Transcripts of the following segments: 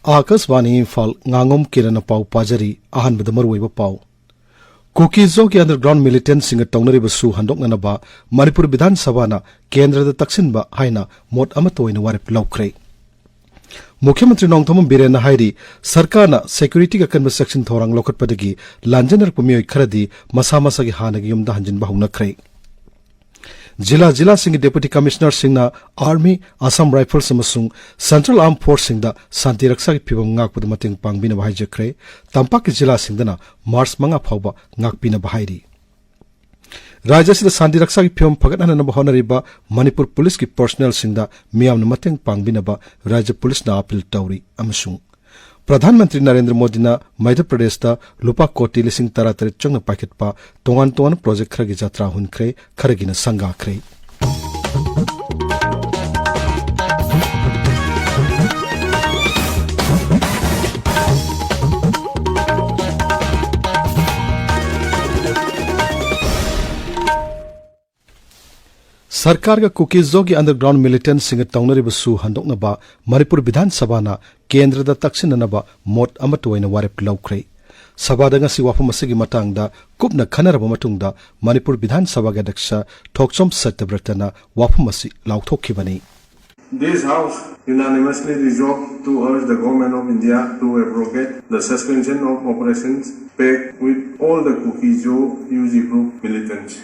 Akasvani Imphal Ngangom Kiran Pau Pajari Ahan Badamarweba Pau Kukizo ki underground militant singa taunariba su handok nanaba Manipuri Bulletin Savana Kendra the Taksinba Haina Mot Amato in Warip Laukre Mukhyamantri Nongthom Biren Hairi Sarkana Security ka Section Thorang Lokat Padagi Lanjanar Pumio Kradi Masamasagi Hanagi Yumda Hanjin Bahuna Kre Jila Singh Deputy Commissioner Singna Army Assam Rifles amasung Central Armed Force Singda Santi Raksa ki phibam ngakpud mating pangbina bahai jakre Tampak Jila Singdana Mars manga phauba ngakpina bahairi Raja sida Santi Raksa ki phibam phagatna na bahonariba Manipur Police ki personnel Singda miyamna mating pangbina ba Raja Police na appeal tawri amasung Pradhanmantri Narendra Modi na Madhya Pradesh da lupa koti lising taratari chungna paket pa tongan project kharagi jatra hun kre kharagi na sanga kre Sarkar ga Kukizo ki underground militant singa taunariba su handoknaba Manipur Bulletin Savana Kendra da taksinanaba mot amatoina warep laukre Sabada nga si wafam asigi matangda kupna khanaraba matungda Manipur Bulletin Savaga daksha Thokchom Satyabratana wafam asi laukthokibani This House unanimously resolved to urge the Government of India to abrogate the suspension of operations pact with all the Kukizo UG group militants.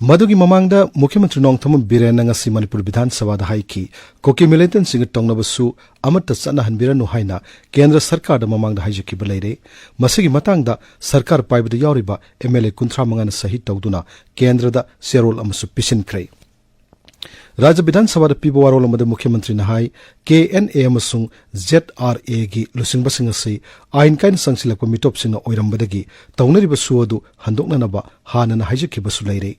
Madugi mamangda Mukhyamantri Nongthom Biren ngasi Manipur Bulletin Savada haiki koki militant singa tongnabasu amatta chana hanbiranu haina Kendra Sarkar da mamangda haijaki balaire masigi matangda Sarkar paibada yauriba MLA kunthra mangana sahi tawduna Kendra da serol amasu pisin krai Raja Bulletin Savada pibo warol amada Mukhyamantri na hai KNA amasung ZRA gi lusing basinga sei ain kain sangsilakwa mitop singa oirambadagi tawnariba suadu handokna naba hanana haijaki basu laire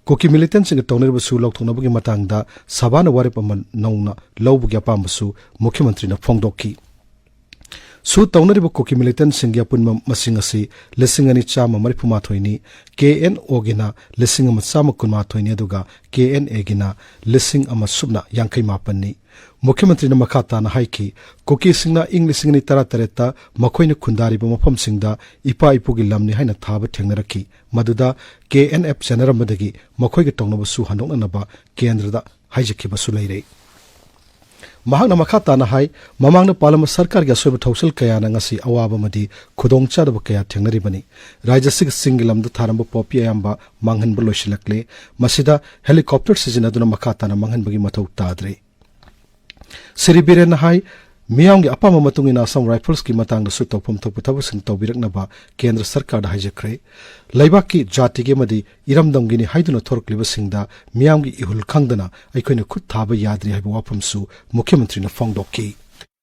Koki militant singa taunariba su laukthonabagi matangda sabana warip aman nauna lawbugi apambasu Mukhyamantri na phongdokki Su taunariba koki militant singya punma masingasi lisingani chama mariphumathoini KNO gina lisingama chama kunmathoini aduga KNA gina lising ama subna yankai mapanni Mukhyamantri na makata na haiki koki singna lisingani taratareta makhoina khundariba mafam singda ipa ipugi lamni haina thaba thengnaraki maduda KNF chanaramdagi makhoiga tongnabasu handoknanaba Kendrada haijakibasu leire Mahakna makata na hai mamangna palama sarkar ga soiba thosal kaya na ngasi awaba madi khudongcha da kaya thengnaribani Raja Singilam da tharamba popi ayamba manghanba loisilakle masida helicopter sizinaduna makata na manghanbagi mathau tadre Siribire na hai Miyamgi apama matungina Assam Rifles ki matangda su tawpam thaputhabasing tawbiraknaba Kendra Sarkar da haijakre Laibaki Jatige madi iramdamgini haiduna thorklibasingda Miyamgi ihul khangdana aikoina khut thaba yadri haiba wafamsu Mukhyamantri na phongdokki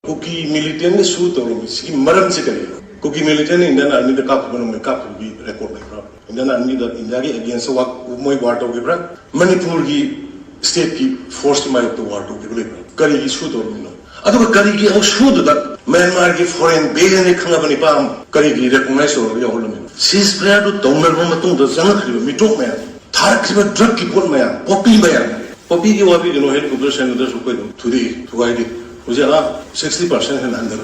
Kuki militant su tawbi si maram se kari Kuki militant Indian Army da kapunu me kapugi record lekra Indian Army da India ki against wa moi war tawbi bra Manipur ki state ki force mai to war tawbi lekra kari ki su tawbi अदुगा करिगी औषुदुदा Myanmar की foreign बेगने खंगाबनि पाम करिगी recognise हो यावलमे सीज फायर दु तौनरबो मतुंग द जंगखरिबो मिटोक मया थारखरिबो ड्रग की पोल मया पॉपी की वाबी नो हेलिकॉप्टर सेंड द सुकोइ थुदि थुगाइदि उजेला 60% हन अंदर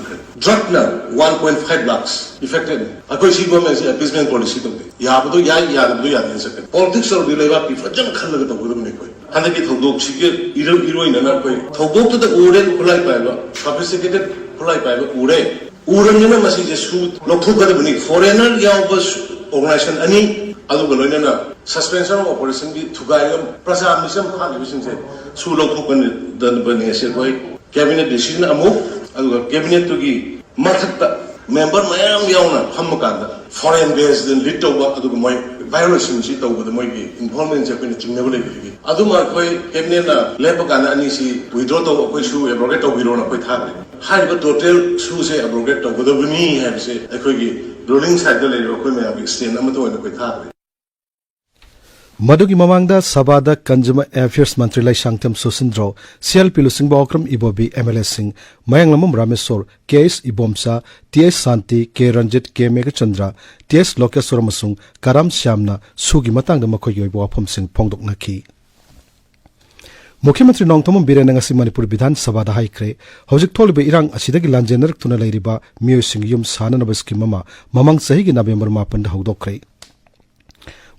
ड्रग ना 1.5 lakhs इफेक्टेड अकोइ सी गवर्नमेंट से अपीसमेंट पॉलिसी तो याबदो यादबदो यादन सके पॉलिटिक्स और दिलेबा की फजन खलग तो गुरुम ने कोइ Handaki thogdok sige iroina na koi thogdok to the ure pulai paiba sophisticated pulai paiba ure masi je su lokthok kare bani foreigner yawas organization ani adu galoina na suspension of operation bi thugaigam prasamisam khalibisin se su lokthok kan dan bani se koi cabinet decision amu adu cabinet to gi mathakta member mayam yauna hammakanda foreign based lead over adu moi violation si tawbada moi gi involvement je koi chingnabale gi aduma koi cabinet na lepakana ani si withdraw to koi su abrogate to biro na koi thagre haiba total su se abrogate to godobni have se koi gi ruling side le ro koi me extend amato na koi thagre Madugi mamangda Sabada Consumer Affairs Mantri Lai Shangtam Susindro CLP Lusing Bokram Ibobi MLA Singh Mayanglamam Rameswar KS Ibomsa TS Santi K Ranjit K Megachandra TS Lokeswar Masung Karam Shyamna Sugi Matangda Makoy Wapam Singh Pongdok Naki मुख्यमंत्री नोंगथोम villain ngasi Manipur Bidhan Sabha da haikre hojik tholiba irang asidagi lanjenarak tuna leiriba miyosing yum sananaba scheme ama mamang sahi gi November 8 da hodokre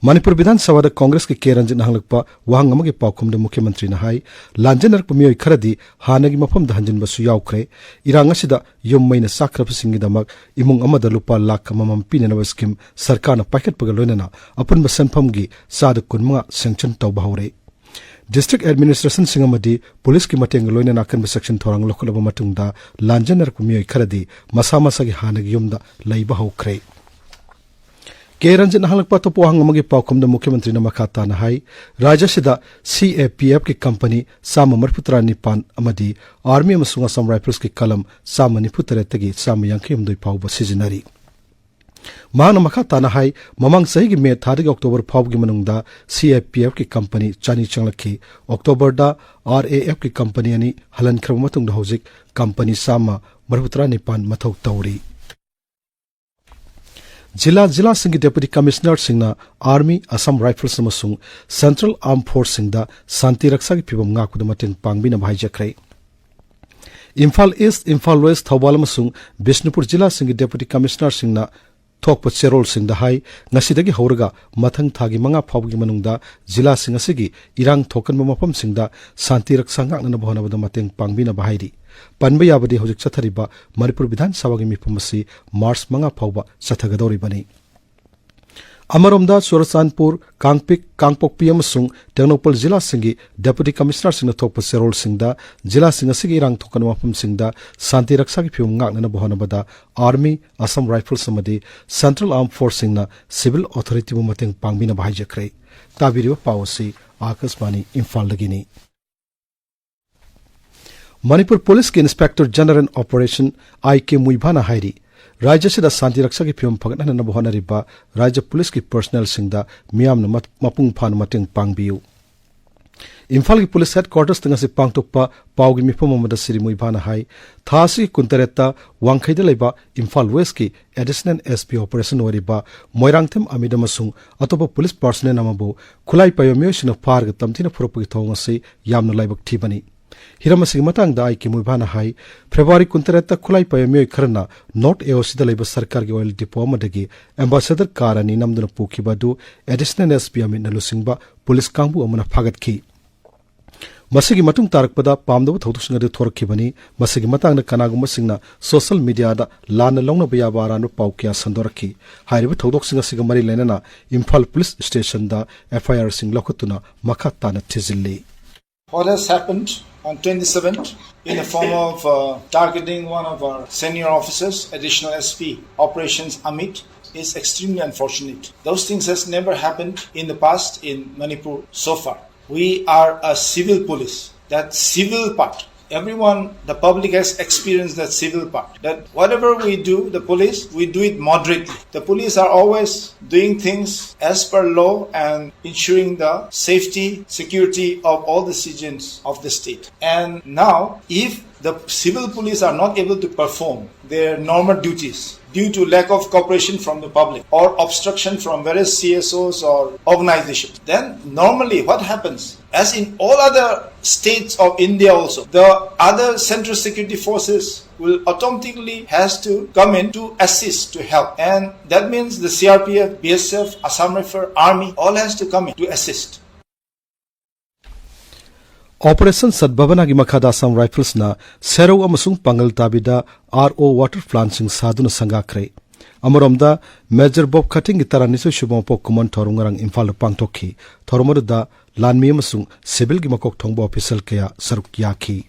Manipur Bidhan Sabha da Congress ki Keranjit nahalakpa wahang amagi paukhum da mukhyamatri na hai lanjenarak pamiyoi kharadi hanagi mafam da hanjin basu yaukre irang asida yum maina sakrap singi damak imung amada lupa lakh mamam pinana scheme sarkar na paket pagal loinana apun basanpham gi sad kunma sanction tawba hore District Administration Singamadi Police ki mateng loina nakan section thorang lokalaba matungda lanjanar kumiyoi kharadi masa masa gi hanagi yumda laiba hokre Keranjit nahalakpa to pohang amagi paukhum da mukhyamantri na makhata na hai rajya sida CAPF ki company sama marputra nipan amadi army amasung Assam Rifles ki kalam sama niputre tagi sama yankhim doi pauba sijinari Mahana makhata na hai mamang sahi gi me thadagi October phab gi manungda CAPF ki company chani changlakhi October da RAF ki company ani halan khram matung da hojik company sama marputra nipan mathok tauri Jila Singh Deputy Commissioner Singna Army Assam Rifles amasung Central Armed Force Singda Santi Raksa gi phibam nga kuda mateng pangbina bhaijakre Imphal East Imphal West Thawbal amasung Bishnupur Jila Singh Deputy Commissioner Singna Thokpa Cherol Singh da hai ngasidagi horaga mathang thagi manga phawgi manungda Jila Singh asigi irang thokan mafam singda Santi Raksa ngakna bhona bada mateng pangbina bhairi Panba yabadi hojik chathariba Manipur Bidhan Sabha gi mifam asi March manga phawba chathagadori bani Amaromda Surasanpur Kangpik Kangpokpi amasung Tengnopal Jila Singhi Deputy Commissioner Singna Thokpa Serol Singda Jila Singh asigi irang thokan mafam singda Santi Raksa gi phim ngakna bhona bada Army Assam Rifles amadi Central Armed Force Singna Civil Authority bu mateng pangbina bhaijakre tabiriba pawasi Akashvani Imphal lagini Manipur Police ki Inspector General and Operation I.K. Muibhana Hairi Rajya Sida Santi Raksa ki phim phagatna na bhona riba Rajya Police ki personnel singda miyam na mapung phan mateng pangbiu Imphal ki Police Headquarters tangasi pangtokpa pawgi mifam amada Siri Muibhana Hai thasi kuntaretta wangkhaida leiba Imphal West ki Additional SP Operation oriba Moirangthem Amidamasung atopa police personnel amabu khulai payomyo sina farga tamthina phuropagi thongasi yamna laibak thibani Hiramasi matang da ki Muibhana hai February kuntaretta khulai payamyo kharna not AOC da leiba sarkar gi oil depot amadagi ambassador karani namduna pukhibadu additional SP amin nalusingba police kangbu amana phagatki Masigi matung tarakpada pamdabu thodusinga de thorakhibani masigi matang na kanaguma singna social media da lana longna baya baranu paukya sandorakhi hairibu thodoksinga siga mari lenana Imphal police station da FIR sing lokutuna makhatta na thizilli What has happened on 27th in the form of targeting one of our senior officers, additional SP, Operations Amit, is extremely unfortunate. Those things has never happened in the past in Manipur so far. We are a civil police. That civil part, everyone, the public has experienced that civil part. That whatever we do, the police, we do it moderately. The police are always doing things as per law and ensuring the safety, security of all the citizens of the state. And now, if the civil police are not able to perform their normal duties due to lack of cooperation from the public or obstruction from various CSOs or organizations, then normally what happens, as in all other states of India also, the other central security forces will automatically has to come in to assist, to help. And that means the CRPF, BSF, Assam Rifle, Army, all has to come in to assist. Operation Sadbhavana gi makhada Assam Rifles na Sero amasung Pangal tabida RO water plant sing saduna sangakre. Amaromda Major Bob Cutting gi taranisu shubampo kuman thorungarang Imphal pangtokhi. Thorumada lanmi amasung civil gi makok thongba official kaya saruk yaki.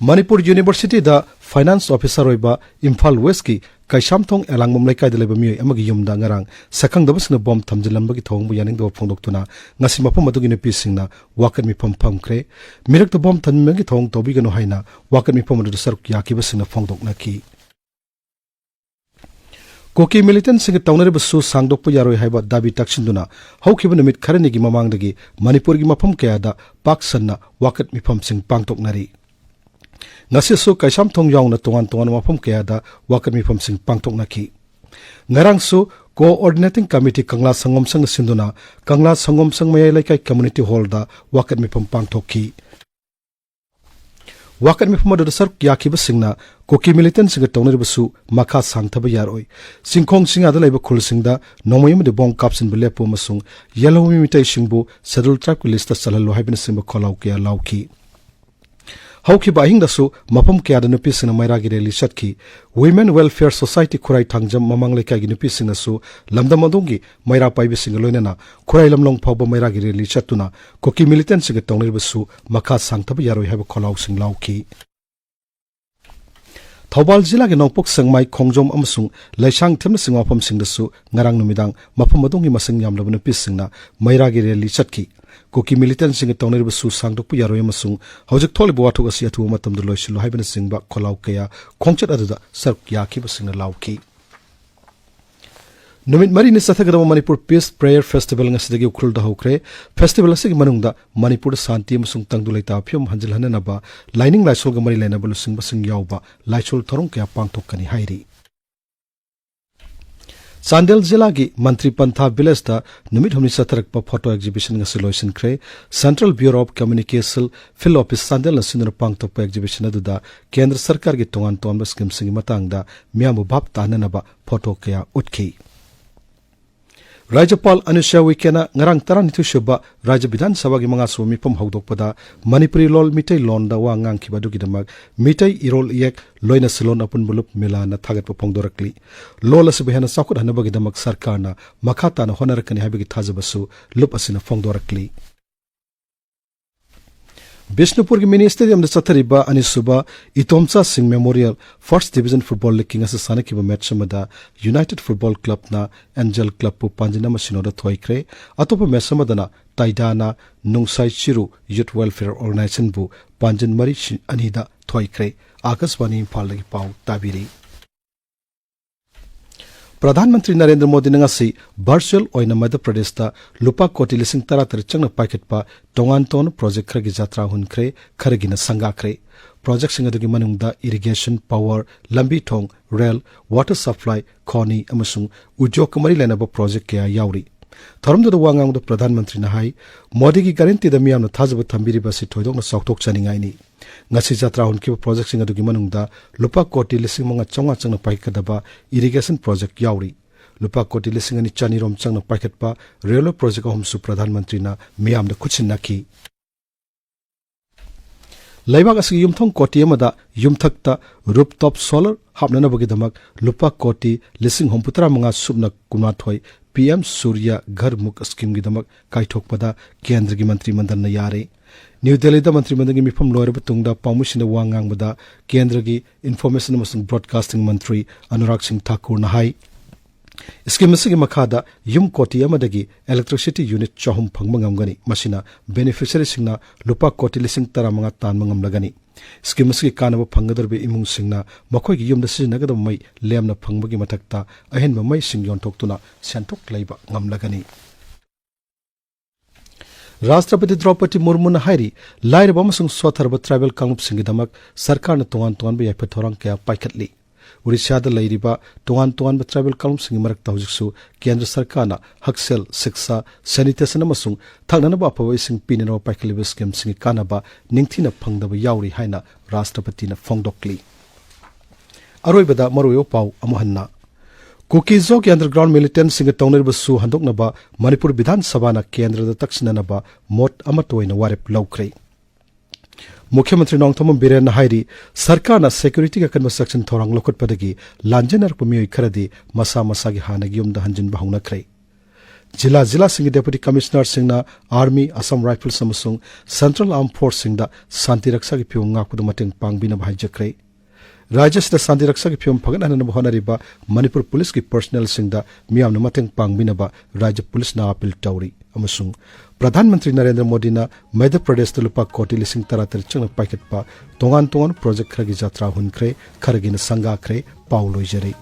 Manipur University da Finance Officer oiba Imphal West ki Kaishamthong elangmom laikai deleba mi amagi yumda ngarang sakang dabasna bom thamjilambagi thongbu yaning do phongdoktuna ngasi mapam adugi nepi singna wakan mi phamkre mirak to bom thanmagi thong tobi gano haina wakan mi phamadu saruk yaki basina phongdokna ki Koki militant sing tawnare basu sangdokpa yaroi haiba dabi taksinduna haukiba namit kharani gi mamangdagi Manipur gi mafam kayada paksanna wakat mi pham sing pangtoknari Ngasi su kaisam thong yaung na tongan mafam kaya da wakan mi pham sing pangtok na ki. Ngarang su Coordinating Committee Kangla Sangom Sang Sinduna Kangla Sangom Sang Mayai Laikai Community Hall da wakat mipam pangthokhi wakat mipam adu sar yakhiba singna koki militant singa tawnerbasu makha sangthaba yaroi singkhong singa da laiba khul singda nomoyim de bong kapsin belepo masung yellow mitai singbu schedule tribe list salalo haibin simba kholau kya lauki Hauki bahing dasu mapam kya da nupi singna maira gi reli shatki Women Welfare Society Khurai Thangjam mamang lekai gi nupi singna su lamdam adongi maira paibi singa loinana Khurai lamlong phawba maira gi reli chatuna koki militant singa tawnerbasu makha sangthaba yaroi haiba kholau sing lauki Thobal Jila gi nongpok sangmai khongjom amasung laisang themna singwapam singdasu ngarang numidang mapam adongi masing yamlabna nupi singna maira gi reli chatki Koki militant singa tawnerbasu sangdokpu yaroi amasung hojik tholibu wathuk asi athu matamdu loisilu haibana singba kholau kaya khongchat aduda sark yakhiba singna lauki Numit mari ni sathagadama Manipur Peace Prayer Festival ngasidagi ukhul da hokre festival asigi manungda Manipur Santi amasung tangdulaita phiom hanjil hananaba lining laisol ga mari lainabulu singba sing yauba laisol thorong kaya pangthokani hairi Sandel Jila gi Mantri Pantha Village da numit humni satharakpa photo exhibition nga solution kre Central Bureau of Communication Phil Office Sandel na sinur pangthokpa exhibition aduda Kendra Sarkar gi tongan tonba scheme singi matangda miyamu bhap tananaba photo kaya utkhi Rajapal Anusha Wikena ngarang taranithu shuba Raja Bidhan Sabha gi manga so mipam hawdokpada Manipuri lol mitai lon da wa ngang khiba dugi damak mitai irol yek loina silon apun bulup mila na thagat pa phongdorakli lol asibehana sakut hanaba gi damak sarkarna makhata na honarakani habigi thajabasu lup asina phongdorakli Bishnupur gi mini stadium da chathariba anisuba Itomcha Singh Memorial First Division Football League king asana kiba match samada United Football Club na Angel Club pu panjina masino da thoikre atopa match samadana Taidana Nungsai Chiru Youth Welfare Organization bu panjin mari anida thoikre Akaswani Imphal gi pau tabiri Pradhanmantri Narendra Modi ngasi virtual oina Madhya Pradesh ta lupa koti lising taratar changna packet pa tongan ton project khragi jatra hunkre kharagina sanga kre project singa dugi manungda irrigation power lambi thong rail water supply khoni amasung udyog kamari lenaba project kya yauri tharamda wangang da Pradhanmantri na hai Modi gi guarantee da miyamna thajaba thambiri basi thoidokna sautok chaningai ni ngasi jatra hunki project singa dugi manungda lupa koti lising manga chonga changna paikadaba irrigation project yauri lupa koti lising ani chani rom changna paikatpa railway project homsu Pradhanmantri na miyamda kuchin nakhi Laibak asigi yumthong koti amada yumthakta rooftop solar hapnana bagidamak lupa koti lising homputra manga subna kunathoi PM Surya Ghar Muk scheme gidamak kaithokpada Kendra gi mantri mandal na yare New Delhi da mantri mandal gi mifam loire batungda pamusina wangang bada Kendra gi information amasung broadcasting mantri Anurag Singh Thakur na hai scheme asigi makhada yum koti amadagi electricity unit chahum phangma ngamgani masina beneficiary singna lupa koti lising taramanga tanma ngamlagani scheme asigi kanaba phangadarbe imung singna makhoi gi yumda sinagadam mai lemna phangmagi mathakta ahenba mai sing yontoktuna sentok leiba ngamlagani Rashtrapati Draupadi Murmu na hairi lairaba amasung swatharba tribal kangup singidamak sarkarna tongan tonganba yaipa thorang kaya paikhatli Odisha da lairiba tongan tonganba tribal kangup singi marakta hojiksu Kendra Sarkarna haksel siksha sanitation amasung thagnanaba apawa ising pinanaba paikhaliba scheme singi kanaba ningthina phangdaba yauri haina Rashtrapati na phongdokli Aroibada maroyo pau amohanna Kukizo ki underground militant singa tawnerbasu handoknaba Manipur Bidhan Sabha na Kendra da taksinanaba mot amatoina warep laukre Mukhyamantri Nongthom Biren na hairi sarkar na security ka kanba section thorang lokot padagi lanjenar pumiyoi kharadi masa masa gi hanagi yumda hanjin bahungna kre Jila Singh Deputy Commissioner Singna Army Assam Rifles amasung Central Armed Force Singda Santi Raksa gi phiung ngakpuda mateng pangbina bhaijakre Rajas da Santi Raksa ki phiom phagan hanana honariba Manipur Police ki personnel singda miyamna mateng pangbinaba Rajya Police na appeal tauri amasung Pradhanmantri Narendra Modi na Madhya Pradesh da lupa koti lising taratar changna paikatpa tongan project khragi jatra hunkre kharagina sanga kre pauloi jare